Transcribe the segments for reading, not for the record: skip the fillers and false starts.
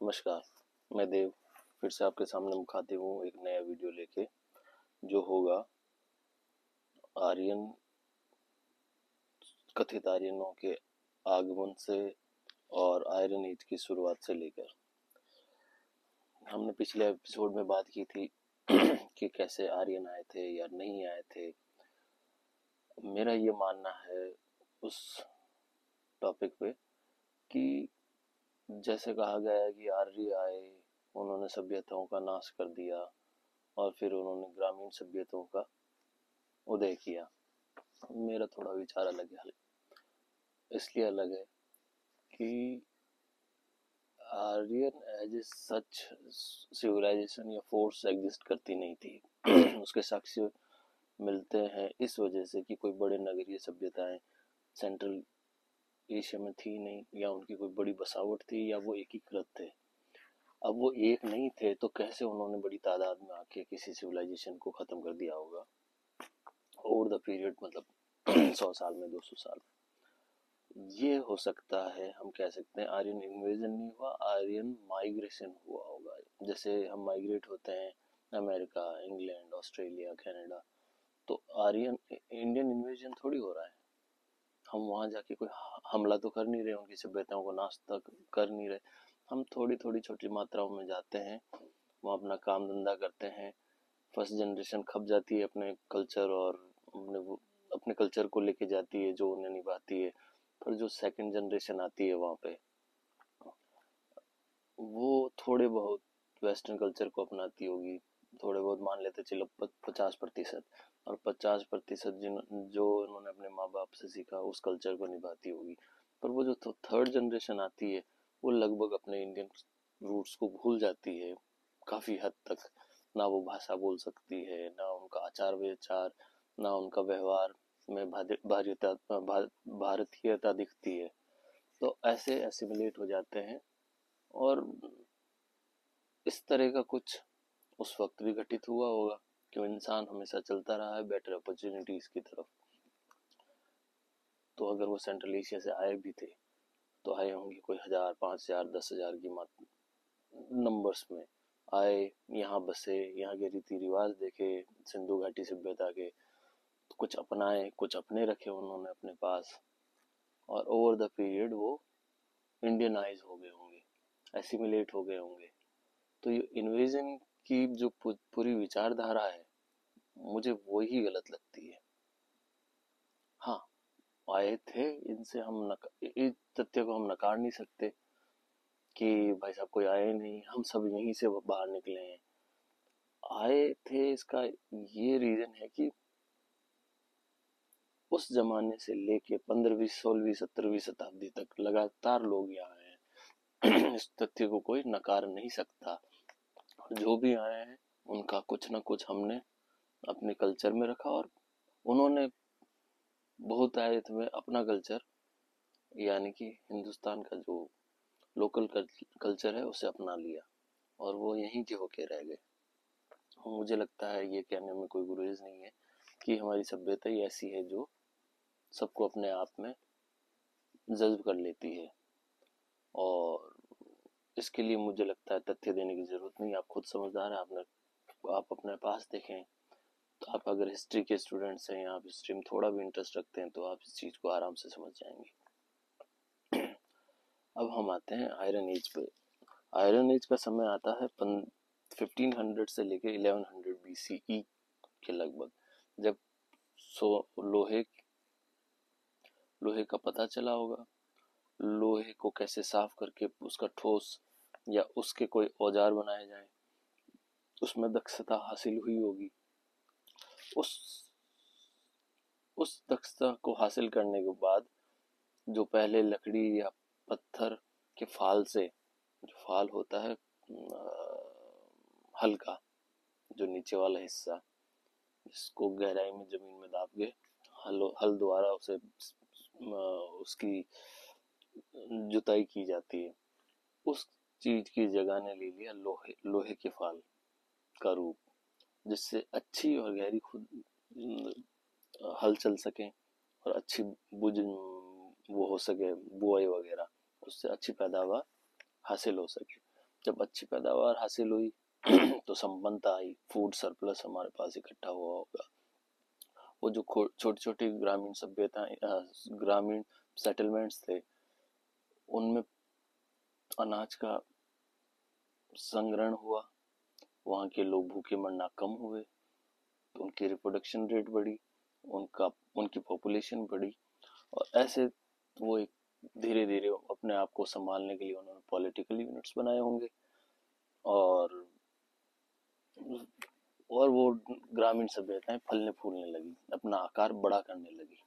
नमस्कार। मैं देव फिर से आपके सामने मुखातिब हूँ एक नया वीडियो लेके, जो होगा आर्यन, कथित आर्यनों के आगमन से और आयरन एज की शुरुआत से लेकर। हमने पिछले एपिसोड में बात की थी कि कैसे आर्यन आए थे या नहीं आए थे। मेरा ये मानना है उस टॉपिक पे कि जैसे कहा गया है कि आर्य आए, उन्होंने सभ्यताओं का नाश कर दिया और फिर उन्होंने ग्रामीण सभ्यताओं का उदय किया। मेरा थोड़ा विचार अलग है, इसलिए अलग है कि Aryan as a such civilisation या फोर्स एग्जिस्ट करती नहीं थी। उसके साक्ष्य मिलते हैं इस वजह से कि कोई बड़े नगरीय सभ्यताएं सेंट्रल एशिया में थी नहीं, या उनकी कोई बड़ी बसावट थी, या वो एकीकृत थे। अब वो एक नहीं थे तो कैसे उन्होंने बड़ी तादाद में आके किसी सिविलाइजेशन को खत्म कर दिया होगा ओवर द पीरियड, मतलब 100 साल में, 200 साल में। ये हो सकता है, हम कह सकते हैं आर्यन इन्वेजन नहीं हुआ, आर्यन माइग्रेशन हुआ होगा। जैसे हम माइग्रेट होते हैं अमेरिका, इंग्लैंड, ऑस्ट्रेलिया, कनाडा, तो आर्यन इंडियन इन्वेजन थोड़ी हो रहा है। हम वहां जाके कोई हमला तो कर नहीं रहे, उनकी सभ्यताओं को नाश तक कर नहीं रहे। हम थोड़ी थोड़ी छोटी मात्राओं में जाते हैं, वहाँ अपना काम धंधा करते हैं। फर्स्ट जनरेशन खप जाती है अपने कल्चर और अपने कल्चर को लेके जाती है, जो उन्हें निभाती है। पर जो सेकंड जनरेशन आती है वहाँ पे, वो थोड़े बहुत वेस्टर्न कल्चर को अपनाती होगी, थोड़े बहुत मान लेते चलो 50%, और 50% जो उन्होंने अपने माँ बाप से सीखा उस कल्चर को निभाती होगी। पर वो जो थर्ड जनरेशन आती है, वो लगभग अपने इंडियन रूट्स को भूल जाती है काफी हद तक। ना वो भाषा बोल सकती है, ना उनका आचार विचार, ना उनका व्यवहार में भारतीयता दिखती है। तो ऐसे एसिमिलेट हो जाते हैं, और इस तरह का कुछ उस वक्त भी घटित हुआ होगा, क्यों इंसान हमेशा चलता रहा है बेटर अपॉर्चुनिटीज की तरफ। तो अगर वो सेंट्रल एशिया से आए भी थे तो आए होंगे कोई 1000, 5000, 10,000 की नंबर्स में आए, यहाँ बसे, यहाँ के रीति रिवाज देखे, सिंधु घाटी सभ्यता के कुछ अपनाए, कुछ अपने रखे उन्होंने अपने पास, और ओवर द पीरियड वो इंडियनाइज हो गए होंगे, एसिमिलेट हो गए होंगे। तो ये इन्वेजन की जो पूरी विचारधारा है, मुझे वही गलत लगती है। हाँ, आए थे, इनसे हम इस तथ्य को हम नकार नहीं सकते कि भाई साहब कोई आए नहीं, हम सब यहीं से बाहर निकले हैं। आए थे, इसका ये रीजन है कि उस जमाने से लेके 15वीं, 16वीं, 17वीं शताब्दी तक लगातार लोग यहाँ आए हैं। इस तथ्य को कोई नकार नहीं सकता। जो भी आए हैं उनका कुछ ना कुछ हमने अपने कल्चर में रखा, और उन्होंने बहुत आयत में अपना कल्चर, यानी कि हिंदुस्तान का जो लोकल कल्चर है उसे अपना लिया, और वो यहीं के होके रह गए। मुझे लगता है ये कहने में कोई गुरेज नहीं है कि हमारी सभ्यता ही ऐसी है जो सबको अपने आप में जज्ब कर लेती है। और इसके लिए मुझे लगता है तथ्य देने की जरूरत नहीं, आप खुद समझदार हैं। आप अपने पास देखें, तो आप अगर हिस्ट्री के स्टूडेंट्स हैं या आप हिस्ट्री में थोड़ा भी इंटरेस्ट रखते हैं तो आप इस चीज को आराम से समझ जाएंगे। अब हम आते हैं आयरन एज पे। आयरन एज का समय आता है 1500 से लेके 1100 BCE के लगभग, जब लोहे लोहे का पता चला होगा। लोहे को कैसे साफ करके उसका ठोस या उसके कोई औजार बनाए जाए, उसमें दक्षता हासिल हुई होगी। उस उस दक्षता को हासिल करने के बाद जो पहले लकड़ी या पत्थर के फाल से, जो फाल होता है हल का, जो नीचे वाला हिस्सा, जिसको गहराई में जमीन में दाब के हल द्वारा उसे उसकी जुताई की जाती है, उस चीज की जगह ने ले लिया लोहे के फाल का रूप, जिससे अच्छी और गहरी खुद हल चल सके और अच्छी बुझ वो हो सके, बुआई वगैरह, उससे अच्छी पैदावार हासिल हो सके। जब अच्छी पैदावार हासिल हुई तो संपन्नता आई, फूड सरप्लस हमारे पास इकट्ठा हुआ होगा। वो जो छोटी छोटी ग्रामीण सभ्यताएं, ग्रामीण सेटलमेंट्स थे, उनमें अनाज का संग्रहण हुआ, वहाँ के लोग भूखे मरना कम हुए, तो उनकी रिप्रोडक्शन रेट बढ़ी, उनकी पॉपुलेशन बढ़ी, और ऐसे वो एक धीरे धीरे अपने आप को संभालने के लिए उन्होंने पॉलिटिकल यूनिट्स बनाए होंगे, और वो ग्रामीण सभ्यताएं फलने फूलने लगी, अपना आकार बड़ा करने लगी।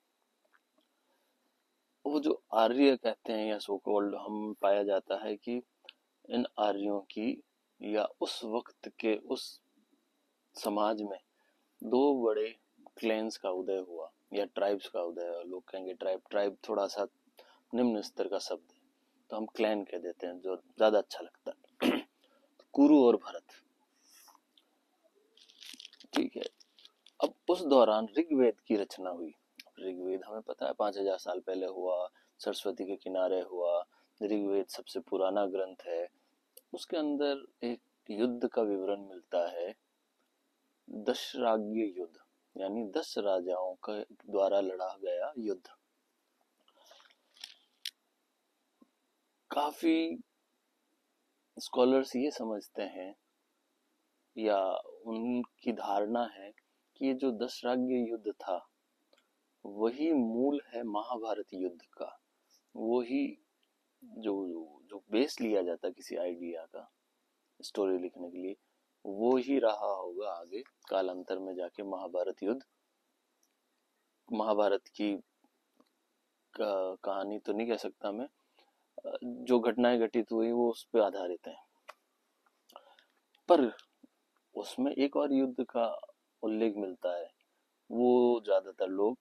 वो जो आर्य कहते हैं या सो कॉल्ड, हम पाया जाता है कि इन आर्यों की या उस वक्त के उस समाज में दो बड़े क्लैंस का उदय हुआ या ट्राइब्स का उदय। लोग कहेंगे ट्राइब थोड़ा सा निम्न स्तर का शब्द है, तो हम क्लैन कह देते हैं, जो ज्यादा अच्छा लगता है। कुरु और भरत, ठीक है। अब उस दौरान ऋग्वेद की रचना हुई। ऋग्वेद हमें पता है 5000 साल पहले हुआ, सरस्वती के किनारे हुआ। ऋग्वेद सबसे पुराना ग्रंथ है। उसके अंदर एक युद्ध का विवरण मिलता है, दशराज्य युद्ध, यानी 10 राजाओं के द्वारा लड़ा गया युद्ध। काफी स्कॉलर्स ये समझते हैं या उनकी धारणा है कि ये जो 10 राज्य युद्ध था वही मूल है महाभारत युद्ध का। वही जो जो बेस लिया जाता किसी आइडिया का स्टोरी लिखने के लिए, वो ही रहा होगा आगे कालांतर में जाके महाभारत युद्ध। महाभारत की कहानी तो नहीं कह सकता मैं, जो घटनाएं घटित हुई वो उस पर आधारित है। पर उसमें एक और युद्ध का उल्लेख मिलता है, वो ज्यादातर लोग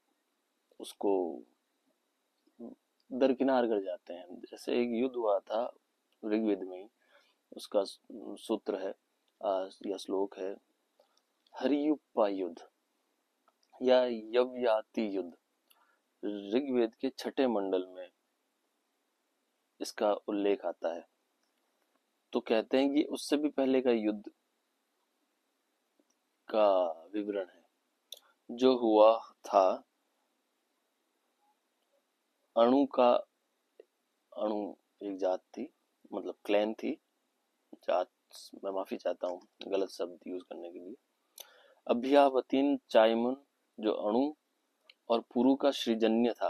उसको दरकिनार कर जाते हैं। जैसे एक युद्ध हुआ था ऋग्वेद में ही, उसका सूत्र है या श्लोक है, हरियुप्पा युद्ध या यवयाति युद्ध। ऋग्वेद के 6ठे मंडल में इसका उल्लेख आता है। तो कहते हैं कि उससे भी पहले का युद्ध का विवरण है। जो हुआ था, अणु एक जात थी, मतलब क्लैन थी, जात मैं माफी चाहता हूँ गलत शब्द यूज करने के लिए। अभ्यावतीन चाइमन जो अणु और पुरु का सृजन्य था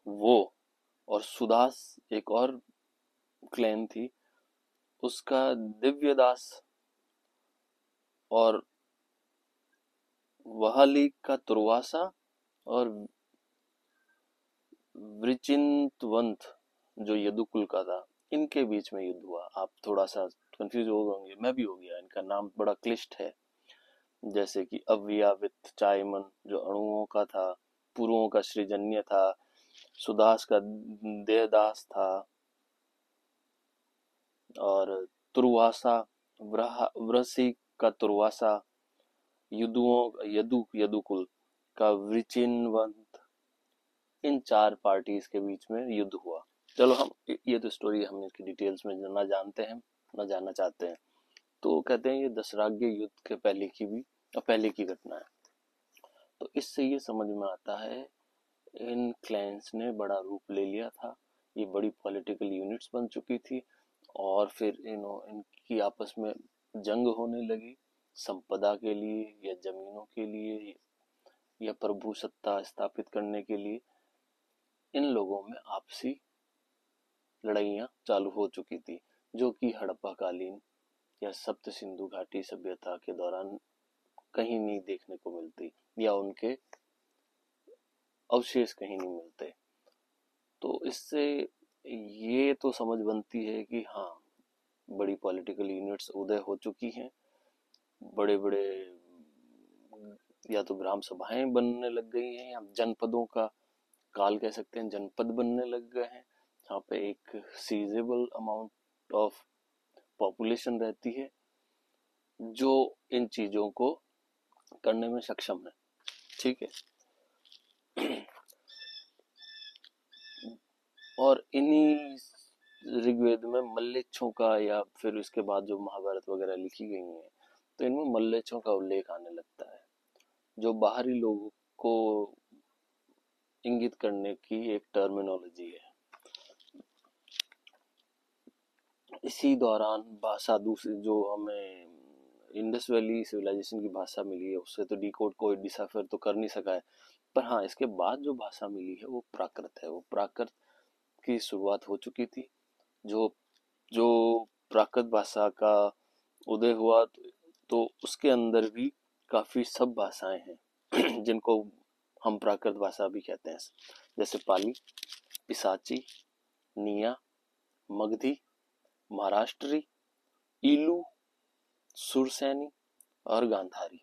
वो, और सुदास एक और क्लैन थी, उसका दिव्यदास और वहाली का तुर्वासा और वृचिंतवंत जो यदुकुल का था, इनके बीच में युद्ध हुआ। आप थोड़ा सा कंफ्यूज हो होंगे, मैं भी हो गया, इनका नाम बड़ा क्लिष्ट है। जैसे कि अव्यावित चाइमन जो अणुओं का था, पुरुओं का सृजन्य था, सुदास का देहदास था, और तुर्वासा वृषि का तुर्वासा, यदुकुल का वृचिनवंत, इन 4 पार्टीज के बीच में युद्ध हुआ। चलो हम ये तो स्टोरी हम इसकी डिटेल्स में ना जानते हैं ना जानना चाहते हैं। तो कहते हैं ये दशराज्य युद्ध के पहले की घटना है। तो इससे ये समझ में आता है इन क्लैंस ने बड़ा रूप ले लिया था, ये बड़ी पॉलिटिकल यूनिट्स बन चुकी थी, और फिर इनकी आपस में जंग होने लगी संपदा के लिए या जमीनों के लिए या प्रभु सत्ता स्थापित करने के लिए। इन लोगों में आपसी लड़ाइयाँ चालू हो चुकी थी, जो कि हड़प्पा कालीन या सप्त सिंधु घाटी सभ्यता के दौरान कहीं नहीं देखने को मिलती, या उनके अवशेष कहीं नहीं मिलते। तो इससे ये तो समझ बनती है कि हाँ, बड़ी पॉलिटिकल यूनिट्स उदय हो चुकी हैं, बड़े बड़े या तो ग्राम सभाएं बनने लग गई हैं, या जनपदों का काल कह सकते हैं, जनपद बनने लग गए हैं, जहाँ पे एक सीजेबल अमाउंट ऑफ पॉपुलेशन रहती है जो इन चीजों को करने में सक्षम है। ठीक है। और इन्हीं ऋग्वेद में मल्लेच्छों का, या फिर इसके बाद जो महाभारत वगैरह लिखी गई है, तो इनमें मल्लेच्छों का उल्लेख आने लगता है, जो बाहरी लोगों को इंगित करने की एक टर्मिनोलॉजी है। इसी दौरान भाषा दूसरी जो हमें इंडस वैली सिविलाइजेशन की भाषा मिली है, उससे तो डिकोड कोई डिसाफर तो कर नहीं सका है, पर हाँ इसके बाद जो भाषा मिली है वो प्राकृत है। वो प्राकृत की शुरुआत हो चुकी थी। जो जो प्राकृत भाषा का उदय हुआ, तो उसके अंदर भी काफी सब भाषाएं हैं जिनको हम प्राकृत भाषा भी कहते हैं, जैसे पाली, पिसाची, निया, मगधी, महाराष्ट्री, ईलू, सुरसैनी और गांधारी।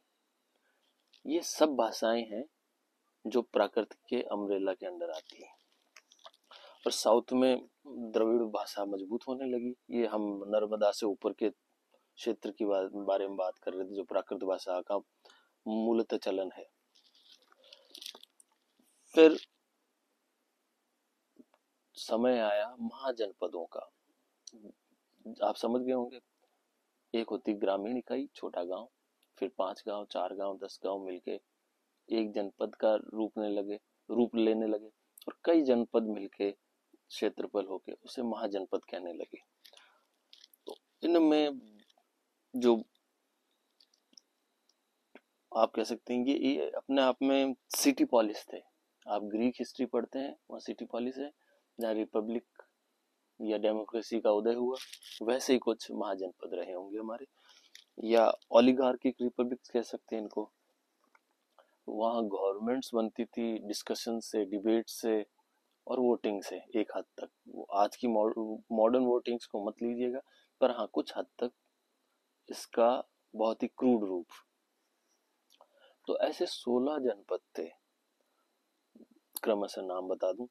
ये सब भाषाएं हैं जो प्राकृत के अम्ब्रेला के अंडर आती है। और साउथ में द्रविड़ भाषा मजबूत होने लगी। ये हम नर्मदा से ऊपर के क्षेत्र की बारे में बात कर रहे थे, जो प्राकृत भाषा का मूलतः चलन है। फिर समय आया महाजनपदों का। आप समझ गए होंगे, एक होती ग्रामीण इकाई, छोटा गांव, फिर 5 गांव, 4 गांव, 10 गांव मिलके एक जनपद का रूप लेने लगे, और कई जनपद मिलके क्षेत्रफल होके उसे महाजनपद कहने लगे। तो इनमें जो आप कह सकते हैं ये अपने आप में सिटी पॉलिस थे। आप ग्रीक हिस्ट्री पढ़ते हैं, वहाँ सिटी पॉलिस है, जहाँ रिपब्लिक या डेमोक्रेसी का उदय हुआ, वैसे ही कुछ महाजनपद रहे होंगे हमारे, या ओलिगार्किक रिपब्लिक कह सकते हैं इनको। वहाँ गवर्नमेंट्स बनती थी डिस्कशन से, डिबेट से और वोटिंग से एक हद तक। वो आज की मॉडर्न वोटिंग्स को मत लीजिएगा, पर हाँ कुछ हद तक इसका बहुत ही क्रूड रूप। तो ऐसे 16 जनपद थे, क्रमशः नाम बता दूं।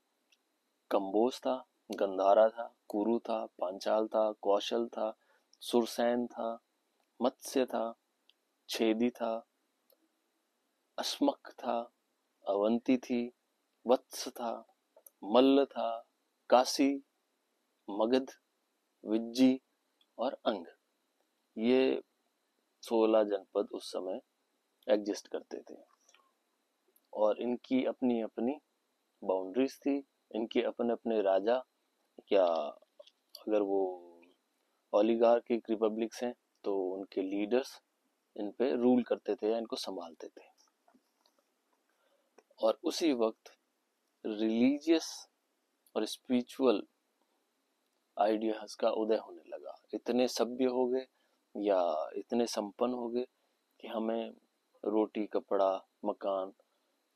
कंबोज था, गंधारा था, कुरु था, पांचाल था, कौशल था, सुरसैन था, मत्स्य था, छेदी था, अस्मक था, अवंती थी, वत्स था, मल्ल था, काशी, मगध, विज्जी और अंग। ये 16 जनपद उस समय एग्जिस्ट करते थे, और इनकी अपनी अपनी बाउंड्रीज थी, इनके अपने अपने राजा, या अगर वो ओलिगार्किक रिपब्लिक्स हैं तो उनके लीडर्स इन पे रूल करते थे या इनको संभालते थे। और उसी वक्त रिलीजियस और स्पिरिचुअल आइडियाज का उदय होने लगा। इतने सभ्य हो गए या इतने संपन्न हो गए कि हमें रोटी, कपड़ा, मकान,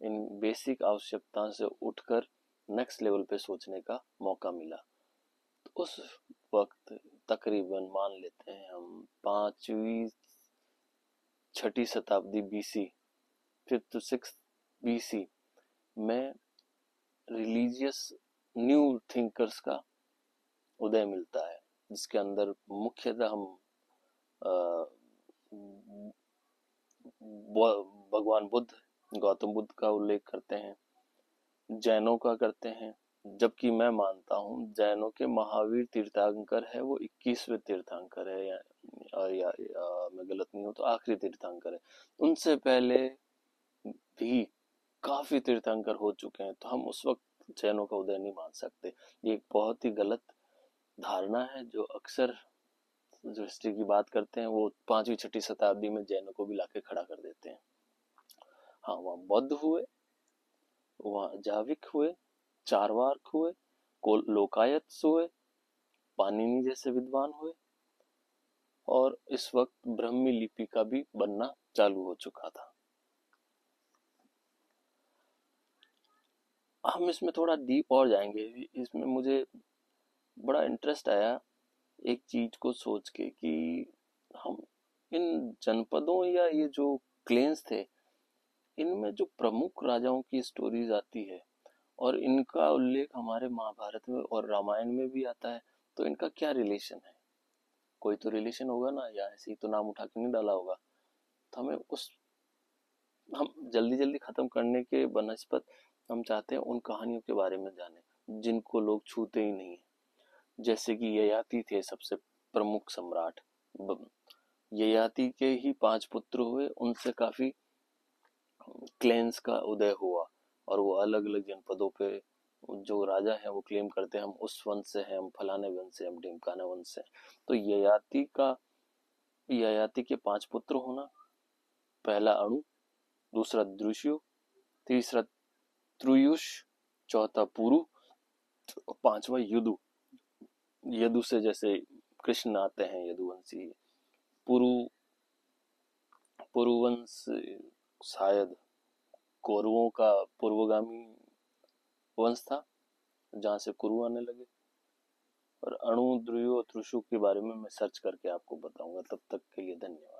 इन बेसिक आवश्यकताओं से उठकर नेक्स्ट लेवल पे सोचने का मौका मिला। तो उस वक्त तकरीबन मान लेते हैं हम 5वीं 6ठी शताब्दी BC, 5th to 6th BC में रिलीजियस न्यू थिंकर्स का उदय मिलता है, जिसके अंदर मुख्यतः हम भगवान बुद्ध, गौतम बुद्ध का उल्लेख करते हैं, जैनों का करते हैं। जबकि मैं मानता हूँ जैनों के महावीर तीर्थंकर है वो 21वें तीर्थंकर है, या मैं गलत नहीं हूँ तो आखिरी तीर्थंकर है। उनसे पहले भी काफी तीर्थंकर हो चुके हैं, तो हम उस वक्त जैनों का उदय नहीं मान सकते। ये एक बहुत ही गलत धारणा है, जो अक्सर जो हिस्ट्री की बात करते हैं वो 5वीं 6ठी शताब्दी में जैनों को भी लाके खड़ा कर देते हैं। हाँ, वहाँ बौद्ध हुए, वहाँ जाविक हुए, चारवाक हुए, लोकायत हुए, पाणिनि जैसे विद्वान हुए, और इस वक्त ब्राह्मी लिपि का भी बनना चालू हो चुका था। हम इसमें थोड़ा डीप और जाएंगे। इसमें मुझे बड़ा इंटरेस्ट आया एक चीज को सोच के कि हम इन जनपदों या ये जो क्लेन्स थे, इनमें जो प्रमुख राजाओं की स्टोरीज आती है और इनका उल्लेख हमारे महाभारत में और रामायण में भी आता है, तो इनका क्या रिलेशन है? कोई तो रिलेशन होगा ना, या ऐसे ही तो नाम उठा के नहीं डाला होगा। तो हम जल्दी जल्दी खत्म करने के बनस्पत हम चाहते हैं उन कहानियों के बारे में जाने जिनको लोग छूते ही नहीं है। जैसे कि ययाति थे सबसे प्रमुख सम्राट। ययाति के ही 5 पुत्र हुए, उनसे काफी क्लेंस का उदय हुआ और वो अलग अलग जनपदों पे जो राजा है वो क्लेम करते हैं हम उस वंश से हैं, हम फलाने वंश से, हम ढिमकाना वंश से। तो ययाति के 5 पुत्र होना, पहला अणु, दूसरा द्रुष्यु, तीसरा त्रुयुष, चौथा पुरु, पांचवा यदु। यदु से जैसे कृष्ण आते हैं, यदुवंशी। पुरु पुरुवंश शायद कौरवों का पूर्वगामी वंश था, जहां से कुरु आने लगे। और अणु, द्रुयो, त्रिशु के बारे में मैं सर्च करके आपको बताऊंगा। तब तक के लिए धन्यवाद।